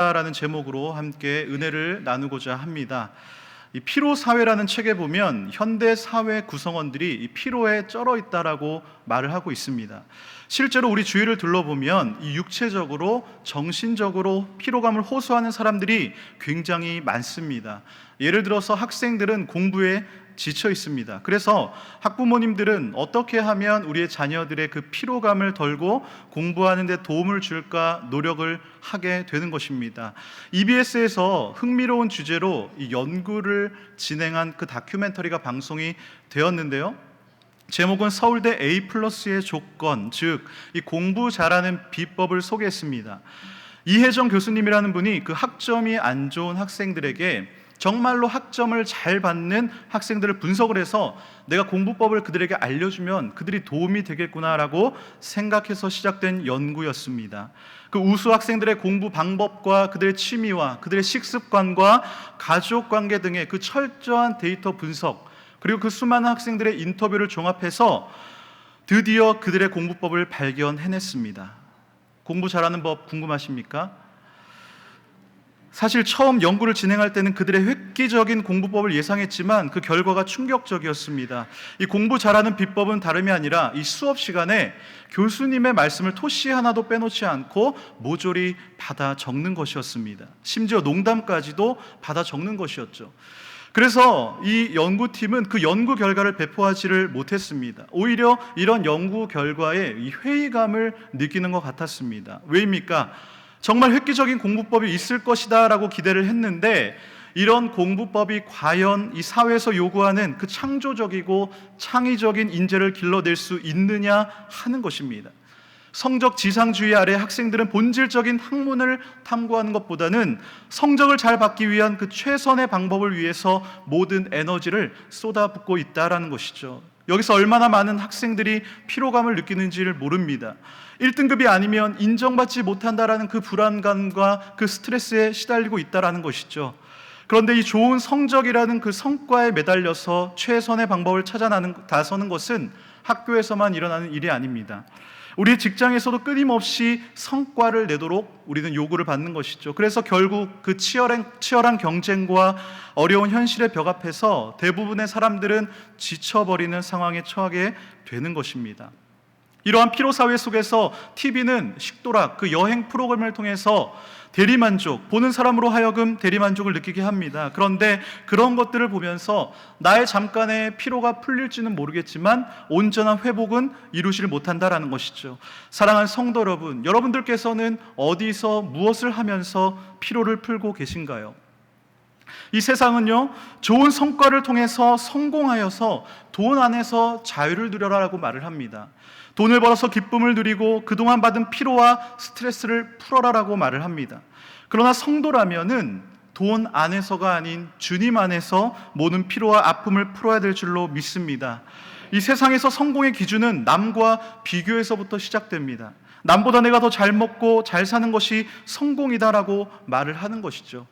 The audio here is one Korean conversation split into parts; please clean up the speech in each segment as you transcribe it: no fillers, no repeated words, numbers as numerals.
라는 제목으로 함께 은혜를 나누고자 합니다. 이 피로 사회라는 책에 보면 현대 사회 구성원들이 이 피로에 쩔어 있다라고 말을 하고 있습니다. 실제로 우리 주위를 둘러보면 이 육체적으로 정신적으로 피로감을 호소하는 사람들이 굉장히 많습니다. 예를 들어서 학생들은 공부에 지쳐 있습니다. 그래서 학부모님들은 어떻게 하면 우리의 자녀들의 그 피로감을 덜고 공부하는 데 도움을 줄까 노력을 하게 되는 것입니다. EBS에서 흥미로운 주제로 이 연구를 진행한 그 다큐멘터리가 방송이 되었는데요. 제목은 서울대 A+의 조건, 즉 이 공부 잘하는 비법을 소개했습니다. 이혜정 교수님이라는 분이 그 학점이 안 좋은 학생들에게 정말로 학점을 잘 받는 학생들을 분석을 해서 내가 공부법을 그들에게 알려주면 그들이 도움이 되겠구나라고 생각해서 시작된 연구였습니다. 그 우수 학생들의 공부 방법과 그들의 취미와 그들의 식습관과 가족관계 등의 그 철저한 데이터 분석, 그리고 그 수많은 학생들의 인터뷰를 종합해서 드디어 그들의 공부법을 발견해냈습니다. 공부 잘하는 법 궁금하십니까? 사실 처음 연구를 진행할 때는 그들의 획기적인 공부법을 예상했지만 그 결과가 충격적이었습니다. 이 공부 잘하는 비법은 다름이 아니라 이 수업 시간에 교수님의 말씀을 토시 하나도 빼놓지 않고 모조리 받아 적는 것이었습니다. 심지어 농담까지도 받아 적는 것이었죠. 그래서 이 연구팀은 그 연구 결과를 배포하지를 못했습니다. 오히려 이런 연구 결과에 이 회의감을 느끼는 것 같았습니다. 왜입니까? 정말 획기적인 공부법이 있을 것이다 라고 기대를 했는데 이런 공부법이 과연 이 사회에서 요구하는 그 창조적이고 창의적인 인재를 길러낼 수 있느냐 하는 것입니다. 성적 지상주의 아래 학생들은 본질적인 학문을 탐구하는 것보다는 성적을 잘 받기 위한 그 최선의 방법을 위해서 모든 에너지를 쏟아붓고 있다라는 것이죠. 여기서 얼마나 많은 학생들이 피로감을 느끼는지를 모릅니다. 1등급이 아니면 인정받지 못한다라는 그 불안감과 그 스트레스에 시달리고 있다라는 것이죠. 그런데 이 좋은 성적이라는 그 성과에 매달려서 최선의 방법을 찾아 나서는 것은 학교에서만 일어나는 일이 아닙니다. 우리 직장에서도 끊임없이 성과를 내도록 우리는 요구를 받는 것이죠. 그래서 결국 그 치열한 경쟁과 어려운 현실의 벽 앞에서 대부분의 사람들은 지쳐버리는 상황에 처하게 되는 것입니다. 이러한 피로사회 속에서 TV는 식도락, 그 여행 프로그램을 통해서 대리만족, 보는 사람으로 하여금 대리만족을 느끼게 합니다. 그런데 그런 것들을 보면서 나의 잠깐의 피로가 풀릴지는 모르겠지만 온전한 회복은 이루지를 못한다라는 것이죠. 사랑하는 성도 여러분, 여러분들께서는 어디서 무엇을 하면서 피로를 풀고 계신가요? 이 세상은요, 좋은 성과를 통해서 성공하여서 돈 안에서 자유를 누려라라고 말을 합니다. 돈을 벌어서 기쁨을 누리고 그동안 받은 피로와 스트레스를 풀어라라고 말을 합니다. 그러나 성도라면은 돈 안에서가 아닌 주님 안에서 모든 피로와 아픔을 풀어야 될 줄로 믿습니다. 이 세상에서 성공의 기준은 남과 비교에서부터 시작됩니다. 남보다 내가 더 잘 먹고 잘 사는 것이 성공이다라고 말을 하는 것이죠.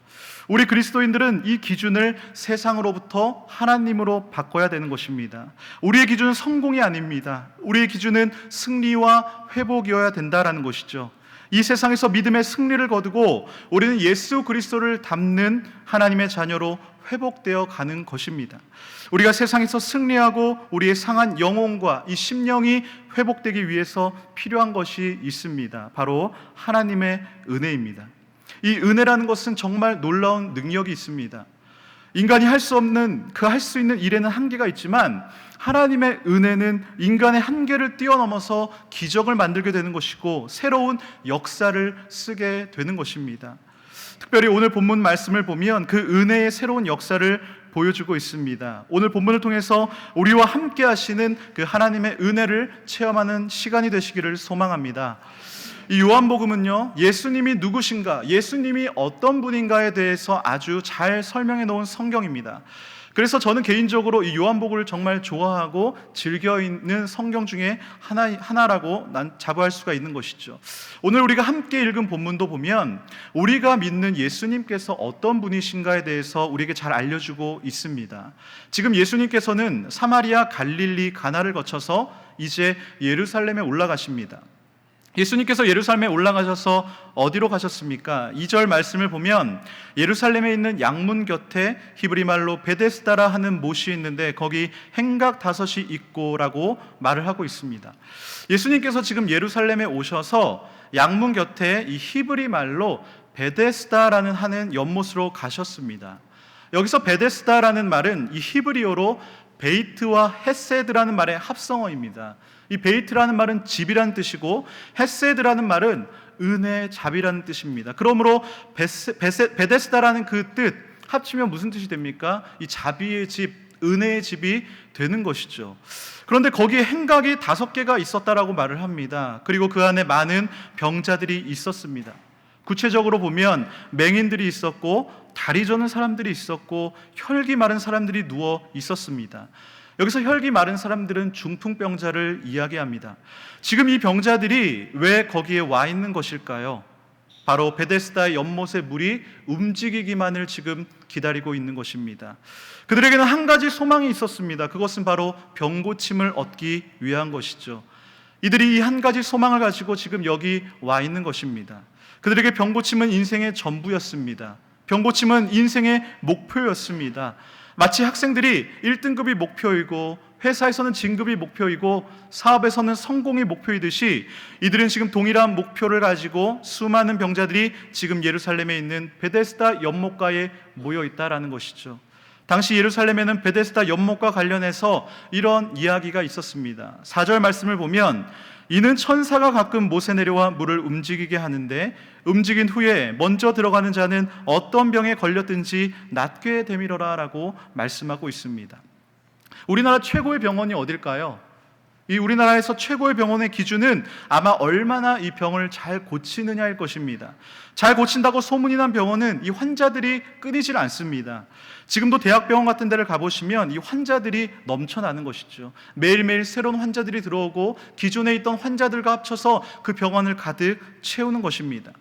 우리 그리스도인들은 이 기준을 세상으로부터 하나님으로 바꿔야 되는 것입니다. 우리의 기준은 성공이 아닙니다. 우리의 기준은 승리와 회복이어야 된다라는 것이죠. 이 세상에서 믿음의 승리를 거두고 우리는 예수 그리스도를 닮는 하나님의 자녀로 회복되어 가는 것입니다. 우리가 세상에서 승리하고 우리의 상한 영혼과 이 심령이 회복되기 위해서 필요한 것이 있습니다. 바로 하나님의 은혜입니다. 이 은혜라는 것은 정말 놀라운 능력이 있습니다. 인간이 할 수 없는 할 수 있는 일에는 한계가 있지만 하나님의 은혜는 인간의 한계를 뛰어넘어서 기적을 만들게 되는 것이고 새로운 역사를 쓰게 되는 것입니다. 특별히 오늘 본문 말씀을 보면 그 은혜의 새로운 역사를 보여주고 있습니다. 오늘 본문을 통해서 우리와 함께 하시는 그 하나님의 은혜를 체험하는 시간이 되시기를 소망합니다. 이 요한복음은요, 예수님이 누구신가, 예수님이 어떤 분인가에 대해서 아주 잘 설명해 놓은 성경입니다. 그래서 저는 개인적으로 이 요한복음을 정말 좋아하고 즐겨 읽는 성경 중에 하나라고 난 자부할 수가 있는 것이죠. 오늘 우리가 함께 읽은 본문도 보면 우리가 믿는 예수님께서 어떤 분이신가에 대해서 우리에게 잘 알려주고 있습니다. 지금 예수님께서는 사마리아, 갈릴리, 가나를 거쳐서 이제 예루살렘에 올라가십니다. 예수님께서 예루살렘에 올라가셔서 어디로 가셨습니까? 2절 말씀을 보면 예루살렘에 있는 양문 곁에 히브리 말로 베데스다라 하는 못이 있는데 거기 행각 5이 있고라고 말을 하고 있습니다. 예수님께서 지금 예루살렘에 오셔서 양문 곁에 이 히브리 말로 베데스다라는 하는 연못으로 가셨습니다. 여기서 베데스다라는 말은 이 히브리어로 베이트와 헤세드라는 말의 합성어입니다. 이 베이트라는 말은 집이라는 뜻이고 헤세드라는 말은 은혜, 자비라는 뜻입니다. 그러므로 베데스다라는 그 뜻 합치면 무슨 뜻이 됩니까? 이 자비의 집, 은혜의 집이 되는 것이죠. 그런데 거기에 행각이 5개가 있었다라고 말을 합니다. 그리고 그 안에 많은 병자들이 있었습니다. 구체적으로 보면 맹인들이 있었고 다리 저는 사람들이 있었고 혈기 마른 사람들이 누워 있었습니다. 여기서 혈기 마른 사람들은 중풍병자를 이야기합니다. 지금 이 병자들이 왜 거기에 와 있는 것일까요? 바로 베데스다의 연못의 물이 움직이기만을 지금 기다리고 있는 것입니다. 그들에게는 한 가지 소망이 있었습니다. 그것은 바로 병 고침을 얻기 위한 것이죠. 이들이 이 한 가지 소망을 가지고 지금 여기 와 있는 것입니다. 그들에게 병 고침은 인생의 전부였습니다. 병 고침은 인생의 목표였습니다. 마치 학생들이 1등급이 목표이고 회사에서는 진급이 목표이고 사업에서는 성공이 목표이듯이 이들은 지금 동일한 목표를 가지고 수많은 병자들이 지금 예루살렘에 있는 베데스다 연못가에 모여 있다라는 것이죠. 당시 예루살렘에는 베데스다 연못과 관련해서 이런 이야기가 있었습니다. 4절 말씀을 보면 이는 천사가 가끔 못에 내려와 물을 움직이게 하는데 움직인 후에 먼저 들어가는 자는 어떤 병에 걸렸든지 낫게 되밀어라 라고 말씀하고 있습니다. 우리나라 최고의 병원이 어딜까요? 이 우리나라에서 최고의 병원의 기준은 아마 얼마나 이 병을 잘 고치느냐일 것입니다. 잘 고친다고 소문이 난 병원은 이 환자들이 끊이질 않습니다. 지금도 대학병원 같은 데를 가보시면 이 환자들이 넘쳐나는 것이죠. 매일매일 새로운 환자들이 들어오고 기존에 있던 환자들과 합쳐서 그 병원을 가득 채우는 것입니다.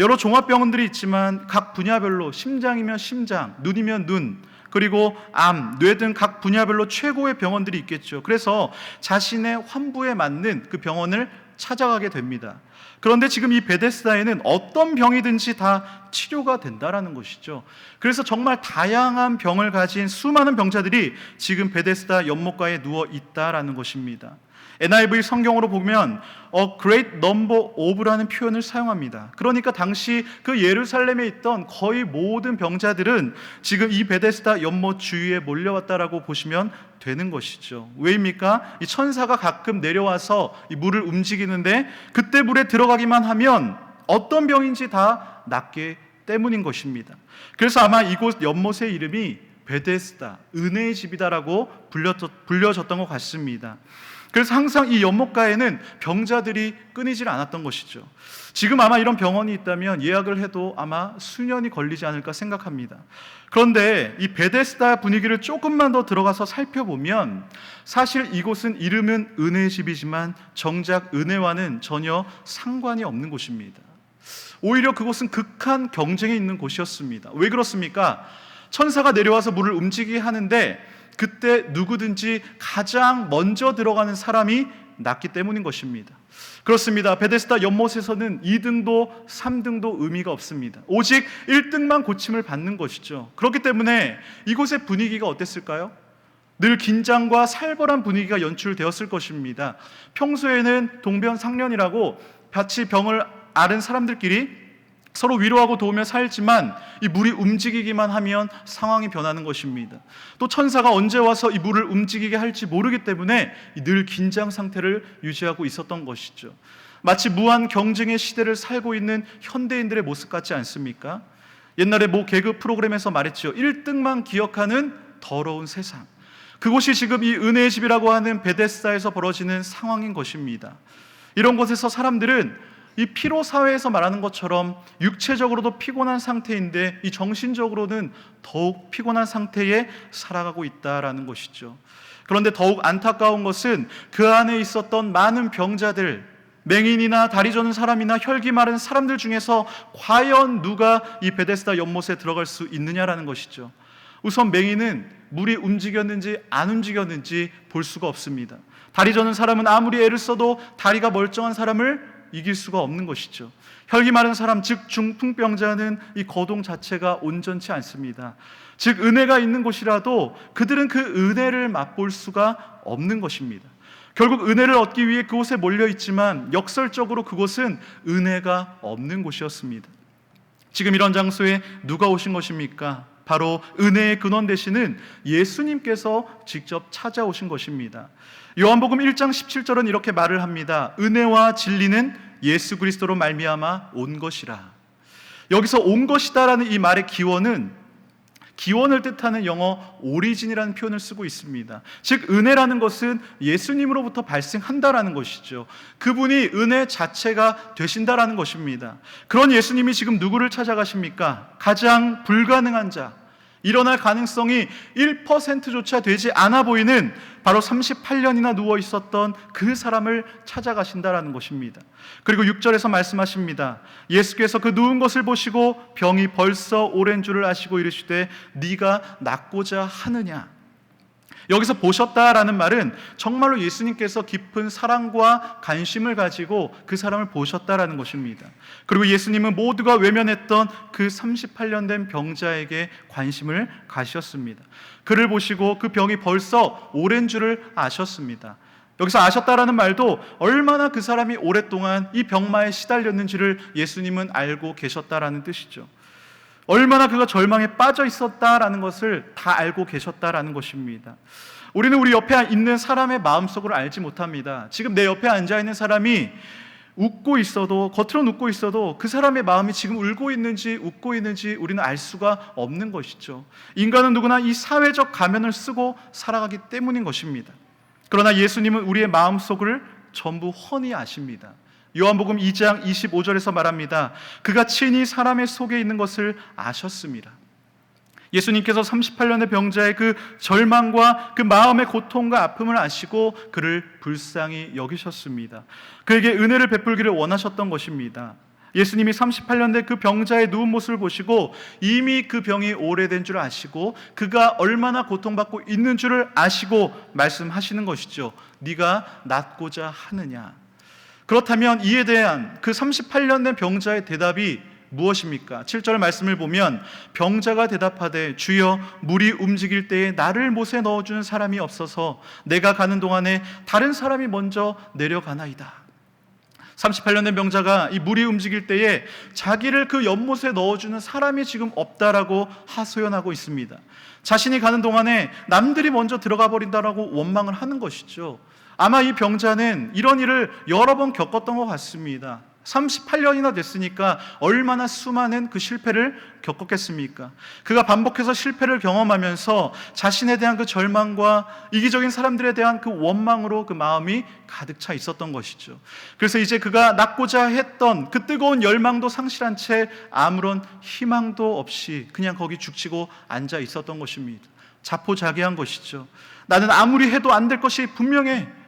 여러 종합병원들이 있지만 각 분야별로 심장이면 심장, 눈이면 눈, 그리고 암, 뇌 등 각 분야별로 최고의 병원들이 있겠죠. 그래서 자신의 환부에 맞는 그 병원을 찾아가게 됩니다. 그런데 지금 이 베데스다에는 어떤 병이든지 다 치료가 된다라는 것이죠. 그래서 정말 다양한 병을 가진 수많은 병자들이 지금 베데스다 연못가에 누워 있다라는 것입니다. NIV 성경으로 보면 a great number of라는 표현을 사용합니다. 그러니까 당시 그 예루살렘에 있던 거의 모든 병자들은 지금 이 베데스다 연못 주위에 몰려왔다라고 보시면 되는 것이죠. 왜입니까? 이 천사가 가끔 내려와서 이 물을 움직이는데 그때 물에 들어가기만 하면 어떤 병인지 다 낫게 때문인 것입니다. 그래서 아마 이곳 연못의 이름이 베데스다, 은혜의 집이다라고 불려졌던 것 같습니다. 그래서 항상 이 연못가에는 병자들이 끊이질 않았던 것이죠. 지금 아마 이런 병원이 있다면 예약을 해도 아마 수년이 걸리지 않을까 생각합니다. 그런데 이 베데스다 분위기를 조금만 더 들어가서 살펴보면 사실 이곳은 이름은 은혜의 집이지만 정작 은혜와는 전혀 상관이 없는 곳입니다. 오히려 그곳은 극한 경쟁에 있는 곳이었습니다. 왜 그렇습니까? 천사가 내려와서 물을 움직이게 하는데 그때 누구든지 가장 먼저 들어가는 사람이 낫기 때문인 것입니다. 그렇습니다. 베데스다 연못에서는 2등도 3등도 의미가 없습니다. 오직 1등만 고침을 받는 것이죠. 그렇기 때문에 이곳의 분위기가 어땠을까요? 늘 긴장과 살벌한 분위기가 연출되었을 것입니다. 평소에는 동병상련이라고 같이 병을 앓은 사람들끼리 서로 위로하고 도우며 살지만 이 물이 움직이기만 하면 상황이 변하는 것입니다. 또 천사가 언제 와서 이 물을 움직이게 할지 모르기 때문에 늘 긴장 상태를 유지하고 있었던 것이죠. 마치 무한 경쟁의 시대를 살고 있는 현대인들의 모습 같지 않습니까? 옛날에 모 개그 프로그램에서 말했죠. 1등만 기억하는 더러운 세상. 그곳이 지금 이 은혜의 집이라고 하는 베데스다에서 벌어지는 상황인 것입니다. 이런 곳에서 사람들은 이 피로 사회에서 말하는 것처럼 육체적으로도 피곤한 상태인데 이 정신적으로는 더욱 피곤한 상태에 살아가고 있다라는 것이죠. 그런데 더욱 안타까운 것은 그 안에 있었던 많은 병자들, 맹인이나 다리 저는 사람이나 혈기 마른 사람들 중에서 과연 누가 이 베데스다 연못에 들어갈 수 있느냐라는 것이죠. 우선 맹인은 물이 움직였는지 안 움직였는지 볼 수가 없습니다. 다리 저는 사람은 아무리 애를 써도 다리가 멀쩡한 사람을 이길 수가 없는 것이죠. 혈기 마른 사람, 즉 중풍병자는 이 거동 자체가 온전치 않습니다. 즉 은혜가 있는 곳이라도 그들은 그 은혜를 맛볼 수가 없는 것입니다. 결국 은혜를 얻기 위해 그곳에 몰려 있지만 역설적으로 그곳은 은혜가 없는 곳이었습니다. 지금 이런 장소에 누가 오신 것입니까? 바로 은혜의 근원 되시는 예수님께서 직접 찾아오신 것입니다. 요한복음 1장 17절은 이렇게 말을 합니다. 은혜와 진리는 예수 그리스도로 말미암아 온 것이라. 여기서 온 것이다라는 이 말의 기원을 뜻하는 영어 오리진이라는 표현을 쓰고 있습니다. 즉 은혜라는 것은 예수님으로부터 발생한다라는 것이죠. 그분이 은혜 자체가 되신다라는 것입니다. 그런 예수님이 지금 누구를 찾아가십니까? 가장 불가능한 자, 일어날 가능성이 1%조차 되지 않아 보이는 바로 38년이나 누워 있었던 그 사람을 찾아가신다라는 것입니다. 그리고 6절에서 말씀하십니다. 예수께서 그 누운 것을 보시고 병이 벌써 오랜 줄을 아시고 이르시되 네가 낫고자 하느냐. 여기서 보셨다라는 말은 정말로 예수님께서 깊은 사랑과 관심을 가지고 그 사람을 보셨다라는 것입니다. 그리고 예수님은 모두가 외면했던 그 38년 된 병자에게 관심을 가셨습니다. 그를 보시고 그 병이 벌써 오랜 줄을 아셨습니다. 여기서 아셨다라는 말도 얼마나 그 사람이 오랫동안 이 병마에 시달렸는지를 예수님은 알고 계셨다라는 뜻이죠. 얼마나 그가 절망에 빠져 있었다라는 것을 다 알고 계셨다라는 것입니다. 우리는 우리 옆에 있는 사람의 마음속을 알지 못합니다. 지금 내 옆에 앉아있는 사람이 웃고 있어도, 겉으로는 웃고 있어도 그 사람의 마음이 지금 울고 있는지 웃고 있는지 우리는 알 수가 없는 것이죠. 인간은 누구나 이 사회적 가면을 쓰고 살아가기 때문인 것입니다. 그러나 예수님은 우리의 마음속을 전부 훤히 아십니다. 요한복음 2장 25절에서 말합니다. 그가 친히 사람의 속에 있는 것을 아셨습니다. 예수님께서 38년의 병자의 그 절망과 그 마음의 고통과 아픔을 아시고 그를 불쌍히 여기셨습니다. 그에게 은혜를 베풀기를 원하셨던 것입니다. 예수님이 38년 된 그 병자의 누운 모습을 보시고 이미 그 병이 오래된 줄 아시고 그가 얼마나 고통받고 있는 줄을 아시고 말씀하시는 것이죠. 네가 낫고자 하느냐. 그렇다면 이에 대한 그 38년 된 병자의 대답이 무엇입니까? 7절 말씀을 보면 병자가 대답하되 주여 물이 움직일 때에 나를 못에 넣어주는 사람이 없어서 내가 가는 동안에 다른 사람이 먼저 내려가나이다. 38년 된 병자가 이 물이 움직일 때에 자기를 그 연못에 넣어주는 사람이 지금 없다라고 하소연하고 있습니다. 자신이 가는 동안에 남들이 먼저 들어가 버린다라고 원망을 하는 것이죠. 아마 이 병자는 이런 일을 여러 번 겪었던 것 같습니다. 38년이나 됐으니까 얼마나 수많은 그 실패를 겪었겠습니까? 그가 반복해서 실패를 경험하면서 자신에 대한 그 절망과 이기적인 사람들에 대한 그 원망으로 그 마음이 가득 차 있었던 것이죠. 그래서 이제 그가 낳고자 했던 그 뜨거운 열망도 상실한 채 아무런 희망도 없이 그냥 거기 죽치고 앉아 있었던 것입니다. 자포자기한 것이죠. 나는 아무리 해도 안 될 것이 분명해.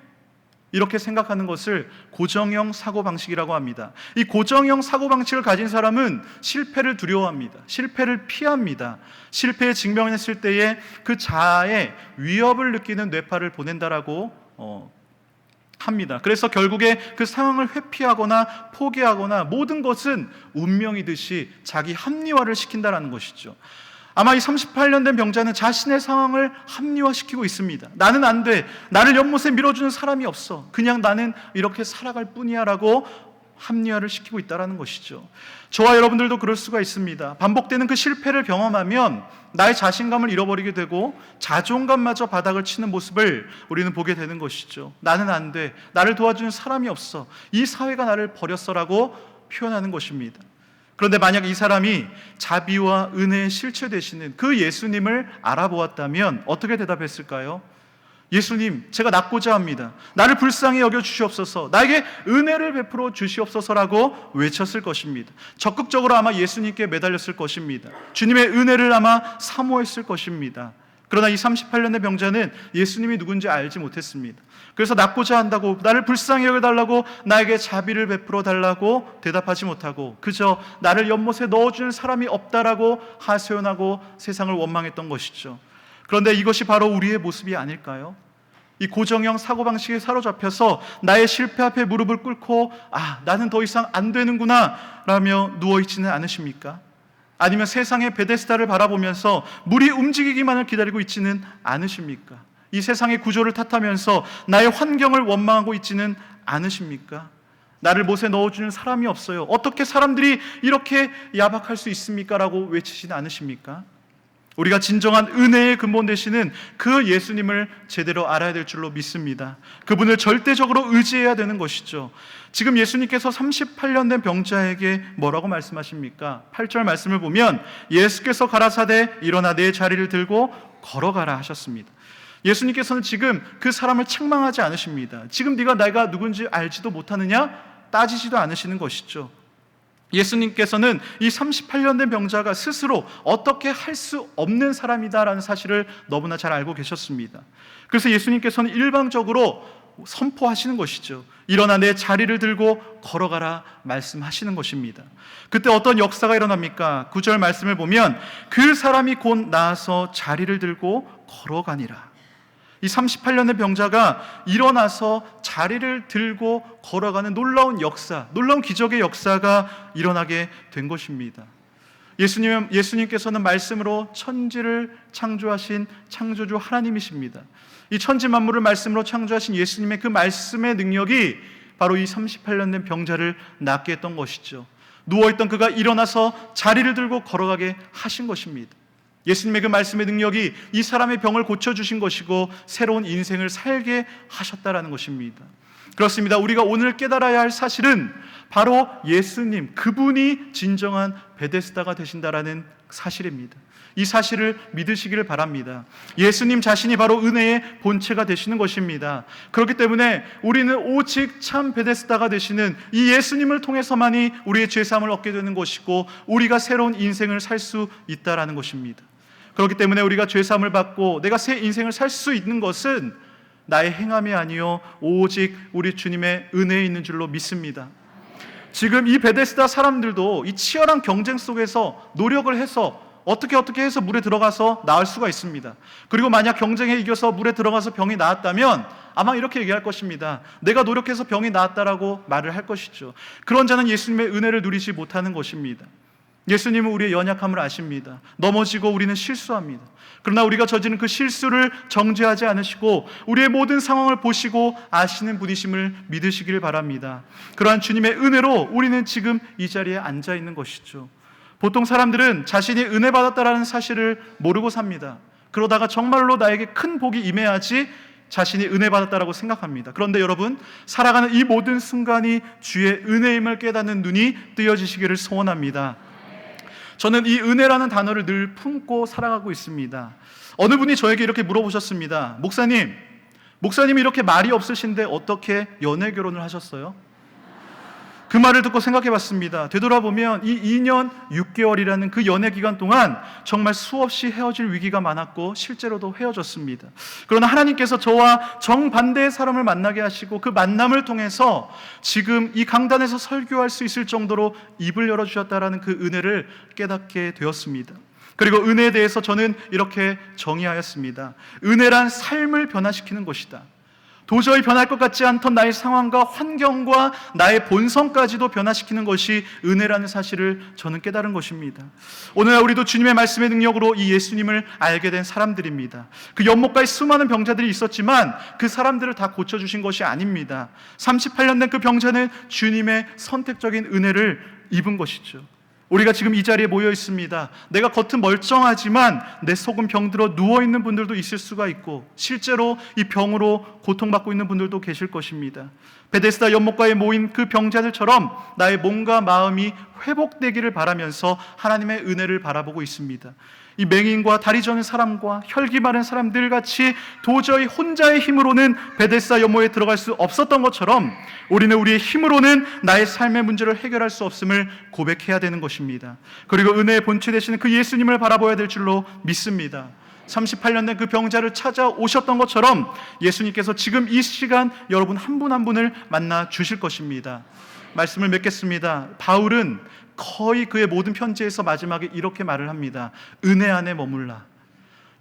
이렇게 생각하는 것을 고정형 사고방식이라고 합니다. 이 고정형 사고방식을 가진 사람은 실패를 두려워합니다. 실패를 피합니다. 실패에 직면했을 때에 그 자아의 위협을 느끼는 뇌파를 보낸다라고 합니다. 그래서 결국에 그 상황을 회피하거나 포기하거나 모든 것은 운명이듯이 자기 합리화를 시킨다라는 것이죠. 아마 이 38년 된 병자는 자신의 상황을 합리화시키고 있습니다. 나는 안 돼. 나를 연못에 밀어주는 사람이 없어. 그냥 나는 이렇게 살아갈 뿐이야 라고 합리화를 시키고 있다는 것이죠. 저와 여러분들도 그럴 수가 있습니다. 반복되는 그 실패를 경험하면 나의 자신감을 잃어버리게 되고 자존감마저 바닥을 치는 모습을 우리는 보게 되는 것이죠. 나는 안 돼. 나를 도와주는 사람이 없어. 이 사회가 나를 버렸어라고 표현하는 것입니다. 그런데 만약 이 사람이 자비와 은혜의 실체 되시는 그 예수님을 알아보았다면 어떻게 대답했을까요? 예수님, 제가 낫고자 합니다. 나를 불쌍히 여겨 주시옵소서. 나에게 은혜를 베풀어 주시옵소서라고 외쳤을 것입니다. 적극적으로 아마 예수님께 매달렸을 것입니다. 주님의 은혜를 아마 사모했을 것입니다. 그러나 이 38년의 병자는 예수님이 누군지 알지 못했습니다. 그래서 낫고자 한다고, 나를 불쌍히 여겨달라고, 나에게 자비를 베풀어 달라고 대답하지 못하고 그저 나를 연못에 넣어주는 사람이 없다라고 하소연하고 세상을 원망했던 것이죠. 그런데 이것이 바로 우리의 모습이 아닐까요? 이 고정형 사고방식에 사로잡혀서 나의 실패 앞에 무릎을 꿇고 나는 더 이상 안 되는구나 라며 누워있지는 않으십니까? 아니면 세상의 베데스다를 바라보면서 물이 움직이기만을 기다리고 있지는 않으십니까? 이 세상의 구조를 탓하면서 나의 환경을 원망하고 있지는 않으십니까? 나를 못에 넣어주는 사람이 없어요. 어떻게 사람들이 이렇게 야박할 수 있습니까? 라고 외치지는 않으십니까? 우리가 진정한 은혜의 근본 되시는 그 예수님을 제대로 알아야 될 줄로 믿습니다. 그분을 절대적으로 의지해야 되는 것이죠. 지금 예수님께서 38년 된 병자에게 뭐라고 말씀하십니까? 8절 말씀을 보면 예수께서 가라사대 일어나 내 자리를 들고 걸어가라 하셨습니다. 예수님께서는 지금 그 사람을 책망하지 않으십니다. 지금 네가 내가 누군지 알지도 못하느냐? 따지지도 않으시는 것이죠. 예수님께서는 이 38년 된 병자가 스스로 어떻게 할 수 없는 사람이다라는 사실을 너무나 잘 알고 계셨습니다. 그래서 예수님께서는 일방적으로 선포하시는 것이죠. 일어나 내 자리를 들고 걸어가라 말씀하시는 것입니다. 그때 어떤 역사가 일어납니까? 9절 말씀을 보면 그 사람이 곧 나아서 자리를 들고 걸어가니라. 이 38년 된 병자가 일어나서 자리를 들고 걸어가는 놀라운 역사, 놀라운 기적의 역사가 일어나게 된 것입니다. 예수님께서는 말씀으로 천지를 창조하신 창조주 하나님이십니다. 이 천지 만물을 말씀으로 창조하신 예수님의 그 말씀의 능력이 바로 이 38년 된 병자를 낫게 했던 것이죠. 누워있던 그가 일어나서 자리를 들고 걸어가게 하신 것입니다. 예수님의 그 말씀의 능력이 이 사람의 병을 고쳐주신 것이고 새로운 인생을 살게 하셨다라는 것입니다. 그렇습니다. 우리가 오늘 깨달아야 할 사실은 바로 예수님, 그분이 진정한 베데스다가 되신다라는 사실입니다. 이 사실을 믿으시기를 바랍니다. 예수님 자신이 바로 은혜의 본체가 되시는 것입니다. 그렇기 때문에 우리는 오직 참 베데스다가 되시는 이 예수님을 통해서만이 우리의 죄사함을 얻게 되는 것이고 우리가 새로운 인생을 살 수 있다라는 것입니다. 그렇기 때문에 우리가 죄사함을 받고 내가 새 인생을 살 수 있는 것은 나의 행함이 아니요 오직 우리 주님의 은혜에 있는 줄로 믿습니다. 지금 이 베데스다 사람들도 이 치열한 경쟁 속에서 노력을 해서 어떻게 해서 물에 들어가서 나을 수가 있습니다. 그리고 만약 경쟁에 이겨서 물에 들어가서 병이 나았다면 아마 이렇게 얘기할 것입니다. 내가 노력해서 병이 나았다라고 말을 할 것이죠. 그런 자는 예수님의 은혜를 누리지 못하는 것입니다. 예수님은 우리의 연약함을 아십니다. 넘어지고 우리는 실수합니다. 그러나 우리가 저지른 그 실수를 정죄하지 않으시고 우리의 모든 상황을 보시고 아시는 분이심을 믿으시길 바랍니다. 그러한 주님의 은혜로 우리는 지금 이 자리에 앉아 있는 것이죠. 보통 사람들은 자신이 은혜 받았다라는 사실을 모르고 삽니다. 그러다가 정말로 나에게 큰 복이 임해야지 자신이 은혜 받았다라고 생각합니다. 그런데 여러분, 살아가는 이 모든 순간이 주의 은혜임을 깨닫는 눈이 뜨여지시기를 소원합니다. 저는 이 은혜라는 단어를 늘 품고 살아가고 있습니다. 어느 분이 저에게 이렇게 물어보셨습니다. 목사님이 이렇게 말이 없으신데 어떻게 연애 결혼을 하셨어요? 그 말을 듣고 생각해 봤습니다. 되돌아보면 이 2년 6개월이라는 그 연애 기간 동안 정말 수없이 헤어질 위기가 많았고 실제로도 헤어졌습니다. 그러나 하나님께서 저와 정반대의 사람을 만나게 하시고 그 만남을 통해서 지금 이 강단에서 설교할 수 있을 정도로 입을 열어주셨다라는 그 은혜를 깨닫게 되었습니다. 그리고 은혜에 대해서 저는 이렇게 정의하였습니다. 은혜란 삶을 변화시키는 것이다. 도저히 변할 것 같지 않던 나의 상황과 환경과 나의 본성까지도 변화시키는 것이 은혜라는 사실을 저는 깨달은 것입니다. 오늘날 우리도 주님의 말씀의 능력으로 이 예수님을 알게 된 사람들입니다. 그 연못가에 수많은 병자들이 있었지만 그 사람들을 다 고쳐주신 것이 아닙니다. 38년 된 그 병자는 주님의 선택적인 은혜를 입은 것이죠. 우리가 지금 이 자리에 모여 있습니다. 내가 겉은 멀쩡하지만 내 속은 병들어 누워있는 분들도 있을 수가 있고 실제로 이 병으로 고통받고 있는 분들도 계실 것입니다. 베데스다 연못가에 모인 그 병자들처럼 나의 몸과 마음이 회복되기를 바라면서 하나님의 은혜를 바라보고 있습니다. 이 맹인과 다리 저는 사람과 혈기 마른 사람들 같이 도저히 혼자의 힘으로는 베데스다 연못에 들어갈 수 없었던 것처럼 우리는 우리의 힘으로는 나의 삶의 문제를 해결할 수 없음을 고백해야 되는 것입니다. 그리고 은혜의 본체 되시는 그 예수님을 바라봐야 될 줄로 믿습니다. 38년 된 그 병자를 찾아오셨던 것처럼 예수님께서 지금 이 시간 여러분 한 분 한 분을 만나 주실 것입니다. 말씀을 맺겠습니다. 바울은 거의 그의 모든 편지에서 마지막에 이렇게 말을 합니다. 은혜 안에 머물라.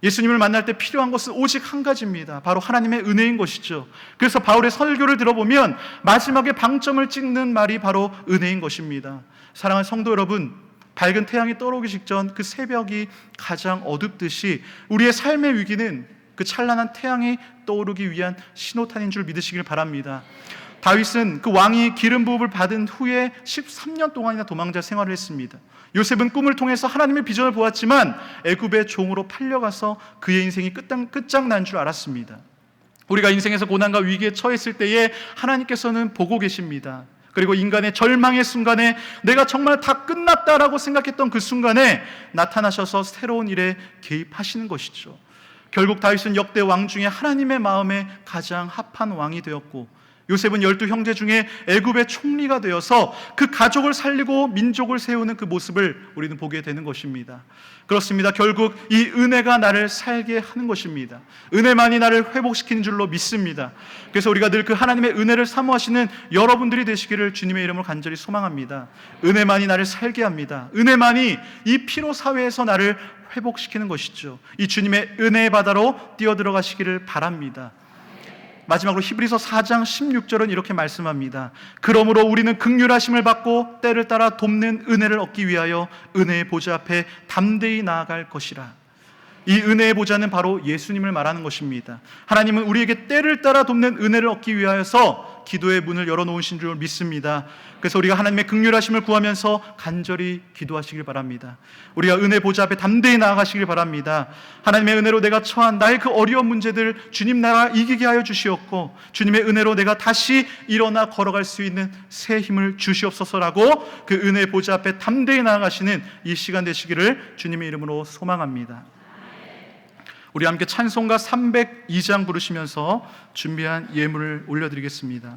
예수님을 만날 때 필요한 것은 오직 한 가지입니다. 바로 하나님의 은혜인 것이죠. 그래서 바울의 설교를 들어보면 마지막에 방점을 찍는 말이 바로 은혜인 것입니다. 사랑하는 성도 여러분, 밝은 태양이 떠오르기 직전 그 새벽이 가장 어둡듯이 우리의 삶의 위기는 그 찬란한 태양이 떠오르기 위한 신호탄인 줄 믿으시길 바랍니다. 다윗은 그 왕이 기름 부음을 받은 후에 13년 동안이나 도망자 생활을 했습니다. 요셉은 꿈을 통해서 하나님의 비전을 보았지만 애굽의 종으로 팔려가서 그의 인생이 끝장난 줄 알았습니다. 우리가 인생에서 고난과 위기에 처했을 때에 하나님께서는 보고 계십니다. 그리고 인간의 절망의 순간에 내가 정말 다 끝났다라고 생각했던 그 순간에 나타나셔서 새로운 일에 개입하시는 것이죠. 결국 다윗은 역대 왕 중에 하나님의 마음에 가장 합한 왕이 되었고, 요셉은 12 형제 중에 애굽의 총리가 되어서 그 가족을 살리고 민족을 세우는 그 모습을 우리는 보게 되는 것입니다. 그렇습니다. 결국 이 은혜가 나를 살게 하는 것입니다. 은혜만이 나를 회복시키는 줄로 믿습니다. 그래서 우리가 늘 그 하나님의 은혜를 사모하시는 여러분들이 되시기를 주님의 이름으로 간절히 소망합니다. 은혜만이 나를 살게 합니다. 은혜만이 이 피로 사회에서 나를 회복시키는 것이죠. 이 주님의 은혜의 바다로 뛰어들어가시기를 바랍니다. 마지막으로 히브리서 4장 16절은 이렇게 말씀합니다. 그러므로 우리는 긍휼하심을 받고 때를 따라 돕는 은혜를 얻기 위하여 은혜의 보좌 앞에 담대히 나아갈 것이라. 이 은혜의 보좌는 바로 예수님을 말하는 것입니다. 하나님은 우리에게 때를 따라 돕는 은혜를 얻기 위하여서 기도의 문을 열어놓으신 줄 믿습니다. 그래서 우리가 하나님의 긍휼하심을 구하면서 간절히 기도하시길 바랍니다. 우리가 은혜 보좌 앞에 담대히 나아가시길 바랍니다. 하나님의 은혜로 내가 처한 나의 그 어려운 문제들 주님 나라 이기게 하여 주시옵고, 주님의 은혜로 내가 다시 일어나 걸어갈 수 있는 새 힘을 주시옵소서라고 그 은혜 보좌 앞에 담대히 나아가시는 이 시간 되시기를 주님의 이름으로 소망합니다. 우리 함께 찬송가 302장 부르시면서 준비한 예물을 올려드리겠습니다.